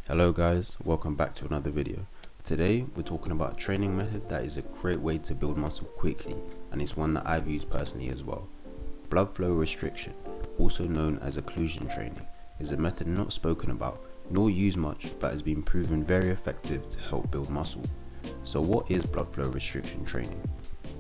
Hello guys, welcome back to another video. Today we're talking about a training method that is a great way to build muscle quickly, and it's one that I've used personally as well. Blood flow restriction, also known as occlusion training, is a method not spoken about nor used much but has been proven very effective to help build muscle. So what is blood flow restriction training?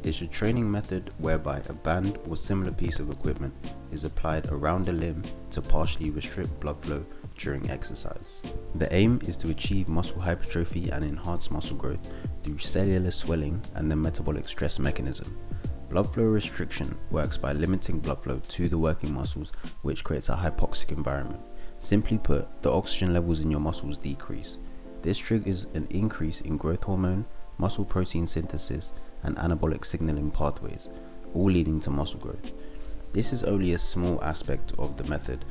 It's a training method whereby a band or similar piece of equipment is applied around a limb to partially restrict blood flow during exercise. The aim is to achieve muscle hypertrophy and enhance muscle growth through cellular swelling and the metabolic stress mechanism. Blood flow restriction works by limiting blood flow to the working muscles, which creates a hypoxic environment. Simply put, the oxygen levels in your muscles decrease. This triggers an increase in growth hormone, muscle protein synthesis, and anabolic signaling pathways, all leading to muscle growth. This is only a small aspect of the method,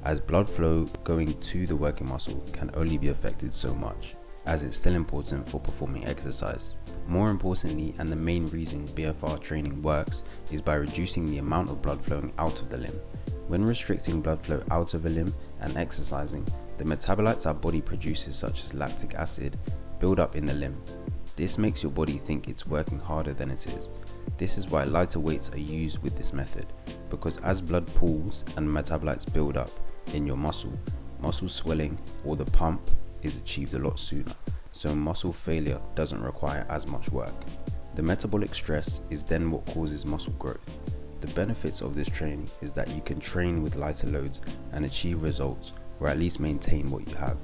as blood flow going to the working muscle can only be affected so much, as it's still important for performing exercise. More importantly, and the main reason BFR training works, is by reducing the amount of blood flowing out of the limb. When restricting blood flow out of a limb and exercising, the metabolites our body produces, such as lactic acid, build up in the limb. This makes your body think it's working harder than it is. This is why lighter weights are used with this method, because as blood pools and metabolites build up in your muscle swelling or the pump is achieved a lot sooner, so muscle failure doesn't require as much work. The metabolic stress is then what causes muscle growth. The benefits of this training is that you can train with lighter loads and achieve results, or at least maintain what you have.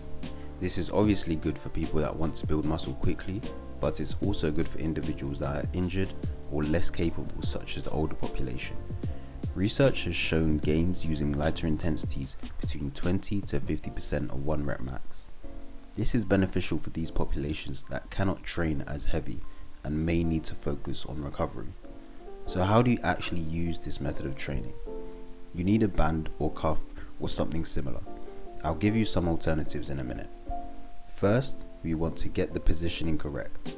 This is obviously good for people that want to build muscle quickly, but it's also good for individuals that are injured or less capable, such as the older population. Research has shown gains using lighter intensities between 20 to 50% of 1 rep max. This is beneficial for these populations that cannot train as heavy and may need to focus on recovery. So how do you actually use this method of training? You need a band or cuff or something similar. I'll give you some alternatives in a minute. First, we want to get the positioning correct.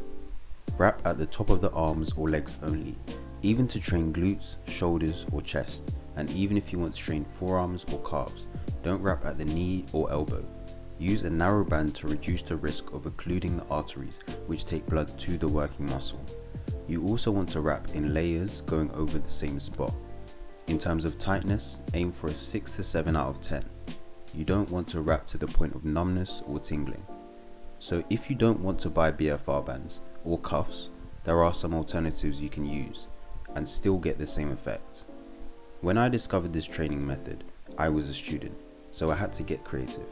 Wrap at the top of the arms or legs only, even to train glutes, shoulders or chest, and even if you want to train forearms or calves, don't wrap at the knee or elbow. Use a narrow band to reduce the risk of occluding the arteries which take blood to the working muscle. You also want to wrap in layers going over the same spot. In terms of tightness, aim for a 6 to 7 out of 10. You don't want to wrap to the point of numbness or tingling. So if you don't want to buy BFR bands or cuffs, there are some alternatives you can use and still get the same effect. When I discovered this training method, I was a student, so I had to get creative.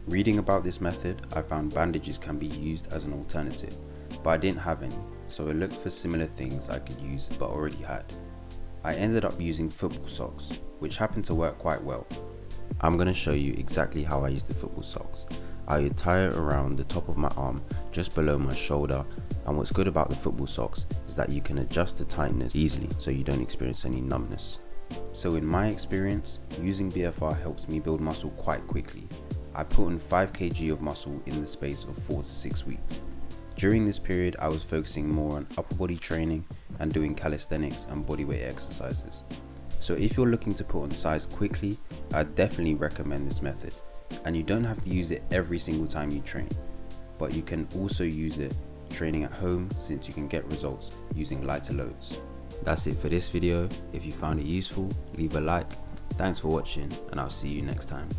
Reading about this method, I found bandages can be used as an alternative, but I didn't have any, so I looked for similar things I could use but already had. I ended up using football socks, which happened to work quite well. I'm going to show you exactly how I use the football socks. I would tie it around the top of my arm, just below my shoulder, and what's good about the football socks is that you can adjust the tightness easily so you don't experience any numbness. So in my experience, using BFR helps me build muscle quite quickly. I put on 5 kg of muscle in the space of 4 to 6 weeks. During this period, I was focusing more on upper body training and doing calisthenics and bodyweight exercises. So if you're looking to put on size quickly, I definitely recommend this method. And you don't have to use it every single time you train, but you can also use it training at home, since you can get results using lighter loads. That's it for this video. If you found it useful, leave a like. Thanks for watching, and I'll see you next time.